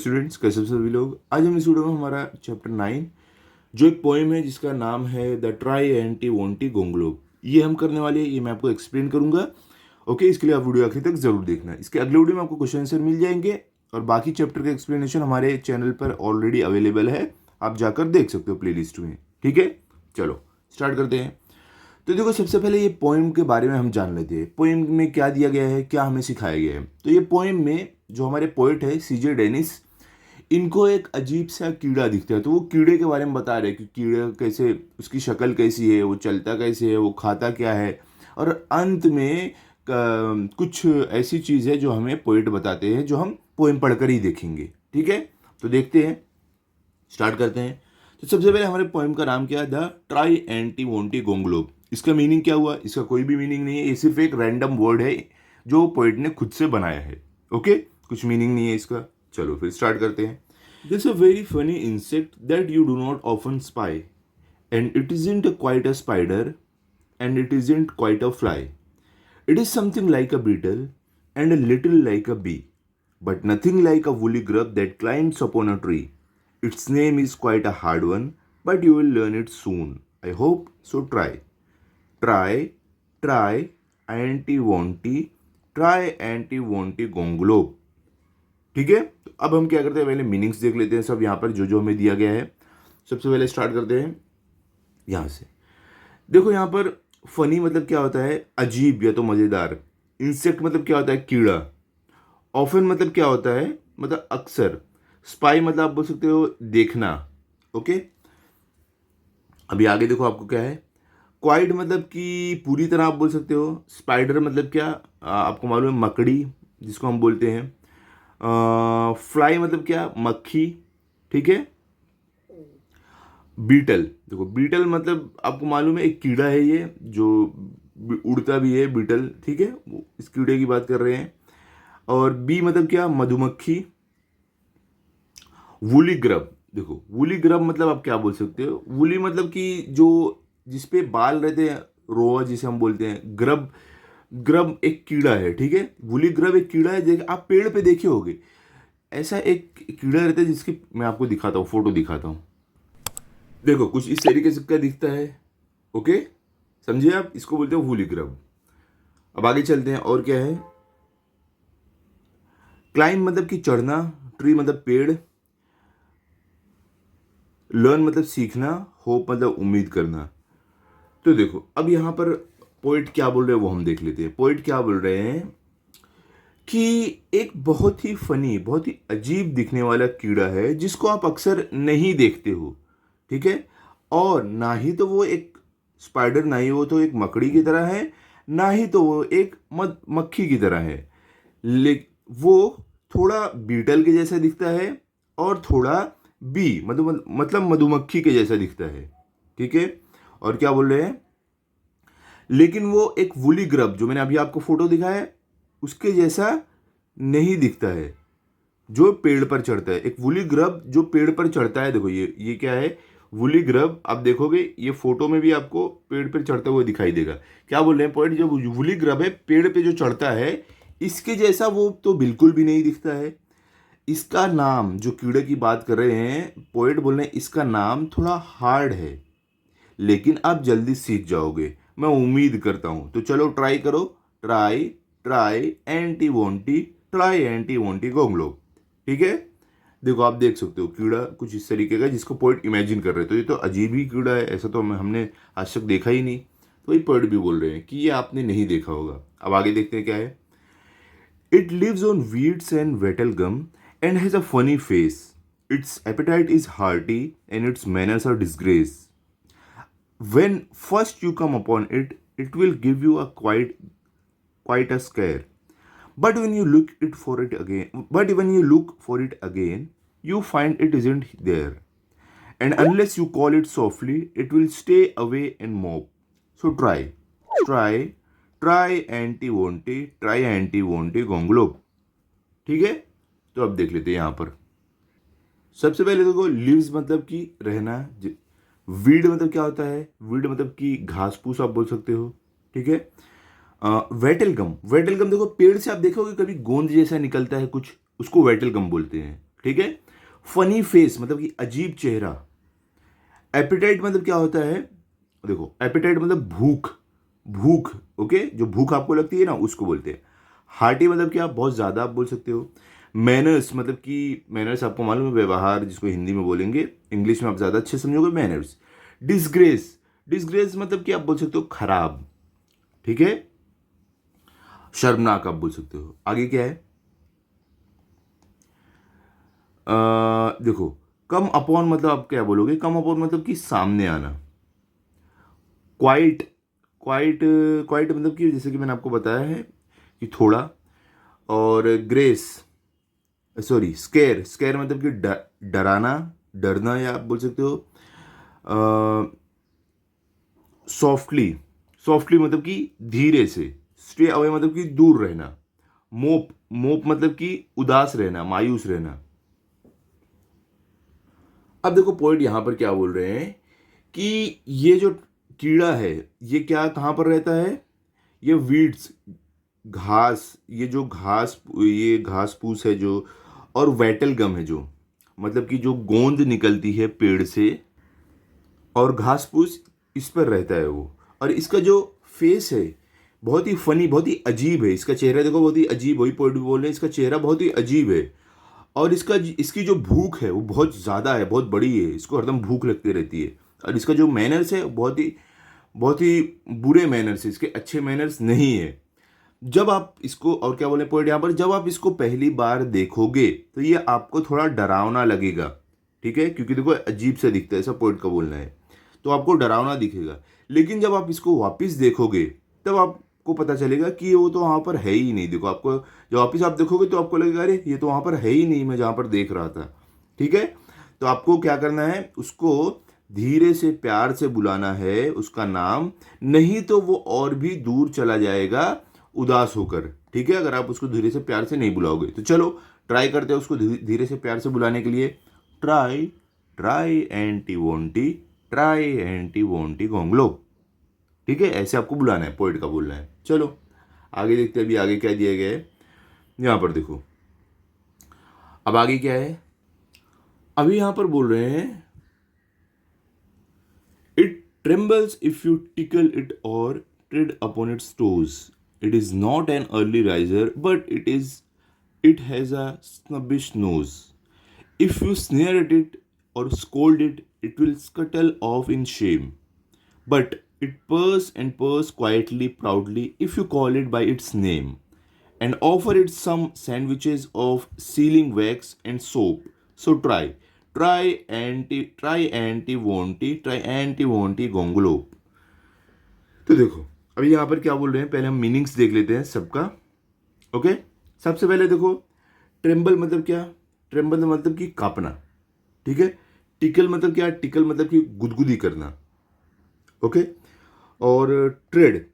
Students, कैसे हो सभी लोग। आज हम इस वीडियो में हमारा चैप्टर 9 जो एक पोएम है जिसका नाम है द ट्राई एंटी वोंटी गोंगलोब, ये हम करने वाले हैं। ये मैं आपको एक्सप्लेन करूंगा। ओके, इसके लिए आप वीडियो आखिर तक जरूर देखना। इसके अगले वीडियो में आपको क्वेश्चन आंसर मिल जाएंगे और बाकी चैप्टर का एक्सप्लेनेशन हमारे चैनल पर ऑलरेडी अवेलेबल है, आप जाकर देख सकते हो प्लेलिस्ट में। ठीक है, चलो स्टार्ट करते हैं। तो देखो, सबसे पहले ये पोएम के बारे में हम जान लेते हैं। पोएम में क्या दिया गया है, क्या हमें सिखाया गया है। तो ये पोएम में जो हमारे पोएट है सीजे डेनिस, इनको एक अजीब सा कीड़ा दिखता है। तो वो कीड़े के बारे में बता रहे हैं कि कीड़ा कैसे, उसकी शक्ल कैसी है, वो चलता कैसे है, वो खाता क्या है। और अंत में कुछ ऐसी चीज़ है जो हमें पोएट बताते हैं, जो हम पोएम पढ़कर ही देखेंगे। ठीक है, तो देखते हैं, स्टार्ट करते हैं। तो सबसे पहले हमारे पोएम का नाम क्या है, द ट्राई एंटी वोंटी गोंगलोब। इसका मीनिंग क्या हुआ? इसका कोई भी मीनिंग नहीं है, ये सिर्फ एक रैंडम वर्ड है जो पोएट ने खुद से बनाया है। ओके, कुछ मीनिंग नहीं है इसका। चलो फिर स्टार्ट करते हैं। This a very funny insect that you do not often spy, and it isn't quite a spider, and it isn't quite a fly. It is something like a beetle and a little like a bee, but nothing like a woolly grub that climbs upon a tree. Its name is quite a hard one, but you will learn it soon. I hope so. Try. Try, try, anti-wonty, try anti-wonty gonglob. ठीक है, तो अब हम क्या करते हैं, पहले meanings देख लेते हैं सब यहाँ पर जो जो हमें दिया गया है। सबसे पहले स्टार्ट करते हैं यहाँ से। देखो यहाँ पर फनी मतलब क्या होता है, अजीब या तो मज़ेदार। इंसेक्ट मतलब क्या होता है, कीड़ा। ऑफन मतलब क्या होता है, मतलब अक्सर। स्पाई मतलब आप बोल सकते हो देखना। ओके, अभी आगे देखो आपको क्या है। क्वाइट मतलब कि पूरी तरह आप बोल सकते हो। स्पाइडर मतलब क्या, आपको मालूम है, मकड़ी जिसको हम बोलते हैं। फ्लाई मतलब क्या, मक्खी। ठीक है, बीटल, देखो बीटल मतलब आपको मालूम है एक कीड़ा है ये जो उड़ता भी है, बीटल। ठीक है, इस कीड़े की बात कर रहे हैं। और बी मतलब क्या, मधुमक्खी। वूली ग्रब, देखो वूली ग्रब मतलब आप क्या बोल सकते हो, वूली मतलब कि जो जिसपे बाल रहते हैं, रोआ जिसे हम बोलते हैं। ग्रब, ग्रब एक कीड़ा है। ठीक है, वूली ग्रब एक कीड़ा है, देख आप पेड़ पे देखे होगे, ऐसा एक कीड़ा रहता है जिसकी मैं आपको दिखाता हूँ, फोटो दिखाता हूँ। देखो कुछ इस तरीके से का दिखता है। ओके, समझिए आप, इसको बोलते हैं वूली ग्रब। अब आगे चलते हैं, और क्या है। क्लाइंब मतलब कि चढ़ना, ट्री मतलब पेड़, लर्न मतलब सीखना, होप मतलब उम्मीद करना। तो देखो अब यहाँ पर पोइट क्या बोल रहे हैं वो हम देख लेते हैं। पोइट क्या बोल रहे हैं कि एक बहुत ही फनी, बहुत ही अजीब दिखने वाला कीड़ा है जिसको आप अक्सर नहीं देखते हो। ठीक है, और ना ही तो वो एक स्पाइडर, ना ही वो तो एक मकड़ी की तरह है, ना ही तो वो एक मक्खी की तरह है। वो थोड़ा बीटल के जैसा दिखता है और थोड़ा बी मतलब मधुमक्खी के जैसा दिखता है। ठीक है, और क्या बोल रहे हैं, लेकिन वो एक वुली ग्रब जो मैंने अभी आपको फोटो दिखाया है उसके जैसा नहीं दिखता है, जो पेड़ पर चढ़ता है। एक वुली ग्रब जो पेड़ पर चढ़ता है, देखो ये क्या है, वुली ग्रब। आप देखोगे ये फोटो में भी आपको पेड़ पर चढ़ता हुआ दिखाई देगा। क्या बोल रहे हैं पोएट, जो वुली ग्रब है पेड़ पे जो चढ़ता है, इसके जैसा वो तो बिल्कुल भी नहीं दिखता है। इसका नाम, जो कीड़े की बात कर रहे हैं पोएट बोल रहे हैं, इसका नाम थोड़ा हार्ड है, लेकिन आप जल्दी सीख जाओगे, मैं उम्मीद करता हूं। तो चलो ट्राई करो। ट्राई, ट्राई एंटी वोंटी, ट्राई एंटी वोंटी गोंगलोब। ठीक है, देखो आप देख सकते हो कीड़ा कुछ इस तरीके का जिसको पोएट इमेजिन कर रहे हैं। तो ये तो अजीब ही कीड़ा है, ऐसा तो हमने आज तक देखा ही नहीं। तो ये पोएट भी बोल रहे हैं कि ये आपने नहीं देखा होगा। अब आगे देखते हैं क्या है। It lives on weeds and wattle gum and has a funny face. Its appetite is hearty and its manners are disgrace. When first you come upon it, it will give you a quite a scare. But when you look for it again, you find it isn't there. And unless you call it softly, it will stay away and mope. So try, try anti-wonty, try anti-wonty gonglob. ठीक है, तो अब देख लेते हैं यहाँ पर। सबसे पहले देखो, लिव्स मतलब कि रहना। वीड मतलब क्या होता है, वीड मतलब कि घास फूस आप बोल सकते हो। ठीक है, वेटल गम, वेटल गम देखो पेड़ से आप देखोगे कभी गोंद जैसा निकलता है कुछ, उसको वेटल गम बोलते हैं। ठीक है। फनी फेस मतलब कि अजीब चेहरा। एपिटाइट मतलब क्या होता है, देखो एपिटाइट मतलब भूख, भूख, ओके, जो भूख आपको लगती है ना उसको बोलते हैं। हार्टी मतलब क्या, बहुत ज़्यादा आप बोल सकते हो। मैनर्स मतलब कि मैनर्स आपको मालूम है, व्यवहार, जिसको हिंदी में बोलेंगे, इंग्लिश में आप ज़्यादा अच्छे समझोगे, मैनर्स। डिसग्रेस, डिसग्रेस मतलब कि आप बोल सकते हो खराब, ठीक है, शर्मनाक आप बोल सकते हो। आगे क्या है, देखो कम अपॉन मतलब आप क्या बोलोगे, कम अपॉन मतलब कि सामने आना। क्वाइट, क्वाइट, क्वाइट मतलब कि जैसे कि मैंने आपको बताया है कि थोड़ा। और ग्रेस, सॉरी स्केर, स्केर मतलब कि डराना, डरना, या आप बोल सकते हो सॉफ्टली, सॉफ्टली मतलब कि धीरे से। स्टे अवे मतलब कि दूर रहना। मोप, मोप मतलब कि उदास रहना, मायूस रहना। अब देखो पॉइंट यहां पर क्या बोल रहे हैं कि ये जो कीड़ा है ये क्या कहां पर रहता है, ये वीड्स, घास, ये जो घास, ये घास फूस है जो, और वेटल गम है जो, मतलब कि जो गोंद निकलती है पेड़ से और घास फूस, इस पर रहता है वो। और इसका जो फेस है बहुत ही फनी, बहुत ही अजीब है। इसका चेहरा देखो बहुत ही अजीब, वही पॉइंट भी बोल रहे हैं, इसका चेहरा बहुत ही अजीब है। और इसकी जो भूख है वो बहुत ज़्यादा है, बहुत बड़ी है, इसको हरदम भूख लगती रहती है। और इसका जो मैनर्स है बहुत ही बुरे मैनर्स है, इसके अच्छे मैनर्स नहीं है। जब आप इसको, और क्या बोले पॉइंट यहाँ पर, जब आप इसको पहली बार देखोगे तो ये आपको थोड़ा डरावना लगेगा, ठीक है, क्योंकि देखो अजीब से दिखता है, ऐसा पॉइंट का बोलना है, तो आपको डरावना दिखेगा। लेकिन जब आप इसको वापस देखोगे तब आपको पता चलेगा कि वो तो वहाँ पर है ही नहीं। देखो आपको जब वापस आप देखोगे तो आपको लगेगा अरे ये तो वहाँ पर है ही नहीं, मैं जहाँ पर देख रहा था, ठीक है। तो आपको क्या करना है, उसको धीरे से प्यार से बुलाना है उसका नाम, नहीं तो वो और भी दूर चला जाएगा उदास होकर, ठीक है, अगर आप उसको धीरे से प्यार से नहीं बुलाओगे। तो चलो ट्राई करते हैं उसको धीरे से प्यार से बुलाने के लिए। ट्राई, ट्राई एंटी वोंटी, ट्राई एंटी वोंटी गोंगलो, ठीक है, ऐसे आपको बुलाना है, पोइट का बोलना है। चलो आगे देखते हैं अभी आगे क्या दिया गया है। यहाँ पर देखो अब आगे क्या है, अभी यहाँ पर बोल रहे हैं it trembles if you tickle it or tread upon its toes. It is not an early riser, but it has a snubbish nose. If you sneer at it or scold it, it will scuttle off in shame. But it purrs and purrs quietly, proudly, if you call it by its name, and offer it some sandwiches of sealing wax and soap. So try anti wonty gongolo. तो देखो अभी यहाँ पर क्या बोल रहे हैं, पहले हम मीनिंग्स देख लेते हैं सबका, ओके। सबसे पहले देखो ट्रेम्बल मतलब क्या, ट्रेम्बल मतलब कि कांपना, ठीक है। टिकल मतलब क्या, टिकल मतलब कि गुदगुदी करना, ओके। और ट्रेड,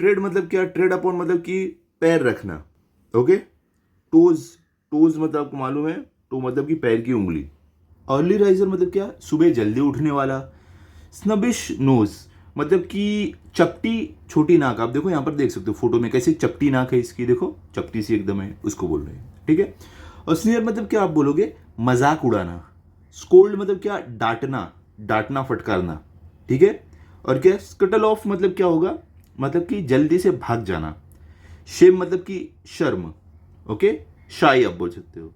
ट्रेड मतलब क्या, ट्रेड अपॉन मतलब कि पैर रखना, ओके। टोज, टोज मतलब आपको मालूम है, तो मतलब कि पैर की उंगली। अर्ली राइजर मतलब क्या, सुबह जल्दी उठने वाला। स्नबिश नोज मतलब कि चपटी छोटी नाक, आप देखो यहाँ पर देख सकते हो फोटो में कैसे चपटी नाक है इसकी, देखो चपटी सी एकदम है, उसको बोल रहे हैं, ठीक है। और स्नेयर मतलब क्या आप बोलोगे, मजाक उड़ाना। स्कोल्ड मतलब क्या, डांटना, डांटना फटकारना, ठीक है। और क्या स्कटल ऑफ मतलब क्या होगा, मतलब कि जल्दी से भाग जाना। शेम मतलब कि शर्म, ओके, शाई आप बोल सकते हो।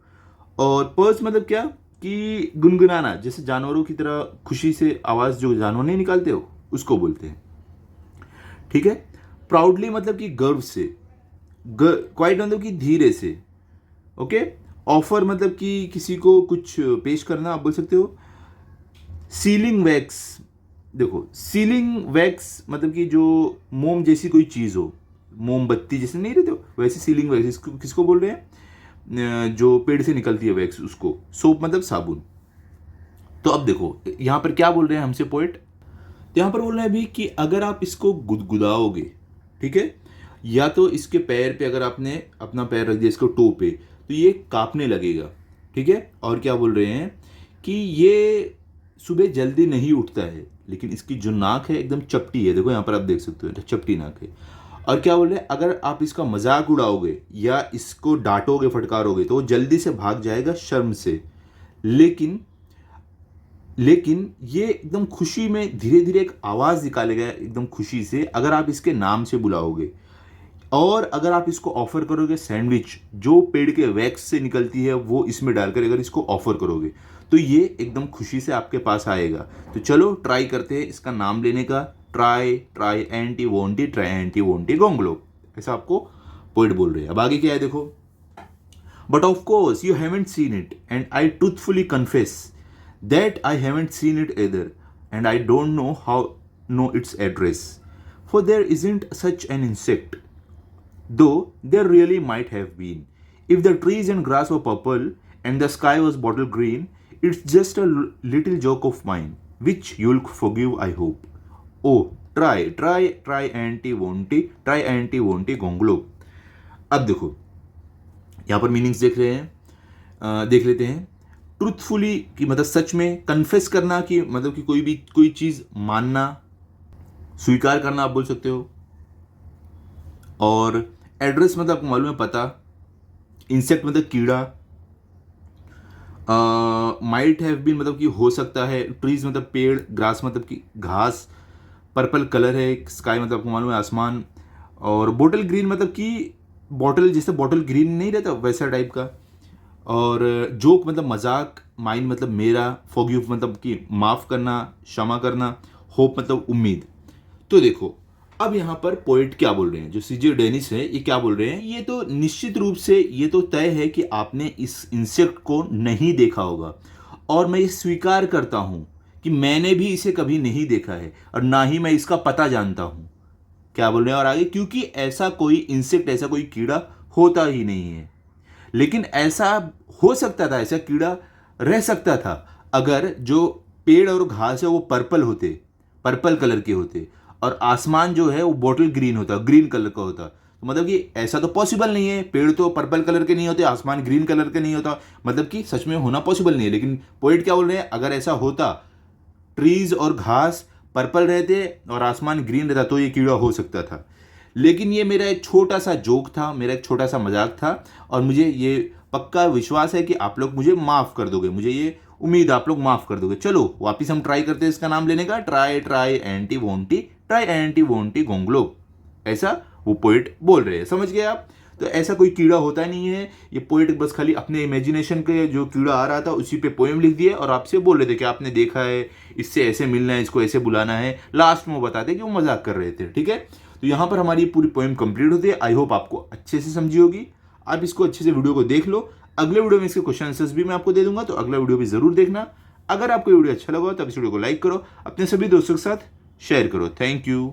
और पर्स मतलब क्या कि गुनगुनाना, जैसे जानवरों की तरह खुशी से आवाज जो जानवर नहीं निकालते हो उसको बोलते हैं, ठीक है। प्राउडली मतलब कि गर्व से। क्वाइट मतलब कि धीरे से, ओके। ऑफर मतलब कि किसी को कुछ पेश करना आप बोल सकते हो। सीलिंग वैक्स, देखो सीलिंग वैक्स मतलब कि जो मोम जैसी कोई चीज़ हो, मोमबत्ती जैसे नहीं रहते हो वैसे सीलिंग वैक्स, इसको किसको बोल रहे हैं, जो पेड़ से निकलती है वैक्स उसको। सोप मतलब साबुन। तो अब देखो यहाँ पर क्या बोल रहे हैं हमसे पोइट, तो यहाँ पर बोल रहे हैं अभी कि अगर आप इसको गुदगुदाओगे, ठीक है, या तो इसके पैर पे अगर आपने अपना पैर रख दिया इसको टो पे, तो ये कांपने लगेगा, ठीक है। और क्या बोल रहे हैं कि ये सुबह जल्दी नहीं उठता है, लेकिन इसकी जो नाक है एकदम चपटी है, देखो यहाँ पर आप देख सकते हो चपटी नाक है। और क्या बोल रहे हैं, अगर आप इसका मजाक उड़ाओगे या इसको डांटोगे फटकारोगे तो वो जल्दी से भाग जाएगा शर्म से, लेकिन लेकिन ये एकदम खुशी में धीरे धीरे एक आवाज़ निकालेगा एकदम खुशी से अगर आप इसके नाम से बुलाओगे। और अगर आप इसको ऑफर करोगे सैंडविच जो पेड़ के वैक्स से निकलती है वो इसमें डालकर अगर इसको ऑफर करोगे तो ये एकदम खुशी से आपके पास आएगा। तो चलो ट्राई करते हैं इसका नाम लेने का। ट्राई ट्राई एंटी वोंटी गोंगलोब, ऐसा आपको पोइट बोल रहे हैं। अब आगे क्या है देखो। But of course you haven't seen it and I truthfully confess that I haven't seen it either and I don't know how no its address for there isn't such an insect though there really might have been. If the trees and grass were purple and the sky was bottle green, it's just a little joke of mine, which you'll forgive, I hope. Oh, try anti wonty gonglo. अब देखो यहाँ पर meanings देख रहे हैं, देख लेते हैं। ट्रूथफुली कि मतलब सच में, कन्फेस करना कि मतलब कि कोई चीज़ मानना, स्वीकार करना आप बोल सकते हो। और एड्रेस मतलब आपको मालूम है पता, इंसेक्ट मतलब कीड़ा, माइट हैव बीन मतलब कि हो सकता है, ट्रीज मतलब पेड़, ग्रास मतलब कि घास, पर्पल कलर है, स्काई मतलब आपको मालूम है आसमान, और बोटल ग्रीन मतलब कि बॉटल जैसे बॉटल ग्रीन नहीं रहता वैसा टाइप का, और जोक मतलब मजाक, माइंड मतलब मेरा, फॉरगिव मतलब कि माफ़ करना, क्षमा करना, होप मतलब उम्मीद। तो देखो अब यहाँ पर पोइट क्या बोल रहे हैं, जो सीजे डेनिस है ये क्या बोल रहे हैं, ये तो निश्चित रूप से ये तो तय है कि आपने इस इंसेक्ट को नहीं देखा होगा, और मैं ये स्वीकार करता हूँ कि मैंने भी इसे कभी नहीं देखा है और ना ही मैं इसका पता जानता हूँ। क्या बोल रहे हैं और आगे, क्योंकि ऐसा कोई इंसेक्ट, ऐसा कोई कीड़ा होता ही नहीं है। लेकिन ऐसा हो सकता था, ऐसा कीड़ा रह सकता था अगर जो पेड़ और घास है वो पर्पल कलर के होते और आसमान जो है वो बॉटल ग्रीन होता, ग्रीन कलर का होता। तो मतलब कि ऐसा तो पॉसिबल नहीं है, पेड़ तो पर्पल कलर के नहीं होते, आसमान ग्रीन कलर के नहीं होता, मतलब कि सच में होना पॉसिबल नहीं है। लेकिन पोइट क्या बोल रहे हैं, अगर ऐसा होता, ट्रीज और घास पर्पल रहते और आसमान ग्रीन रहता तो ये कीड़ा हो सकता था। लेकिन ये मेरा एक छोटा सा जोक था, मेरा एक छोटा सा मजाक था, और मुझे ये पक्का विश्वास है कि आप लोग मुझे माफ़ कर दोगे, मुझे ये उम्मीद आप लोग माफ़ कर दोगे। चलो वापिस हम ट्राई करते हैं इसका नाम लेने का। ट्राई एंटी वोंटी गोंगलोब, ऐसा वो पोइट बोल रहे हैं। समझ गए आप? तो ऐसा कोई कीड़ा होता नहीं है, ये पोइट बस खाली अपने इमेजिनेशन के जो कीड़ा आ रहा था उसी पे पोएम लिख दिए और आपसे बोल रहे थे कि आपने देखा है, इससे ऐसे मिलना है, इसको ऐसे बुलाना है। लास्ट में वो बताते कि वो मजाक कर रहे थे। ठीक है, तो यहाँ पर हमारी पूरी पोएम कंप्लीट होती है। आई होप आपको अच्छे से समझी होगी। आप इसको अच्छे से वीडियो को देख लो। अगले वीडियो में इसके क्वेश्चन आंसर्स भी मैं आपको दे दूंगा, तो अगला वीडियो भी जरूर देखना। अगर आपको वीडियो अच्छा लगा तो इस वीडियो को लाइक करो, अपने सभी दोस्तों के साथ शेयर करो। Thank you.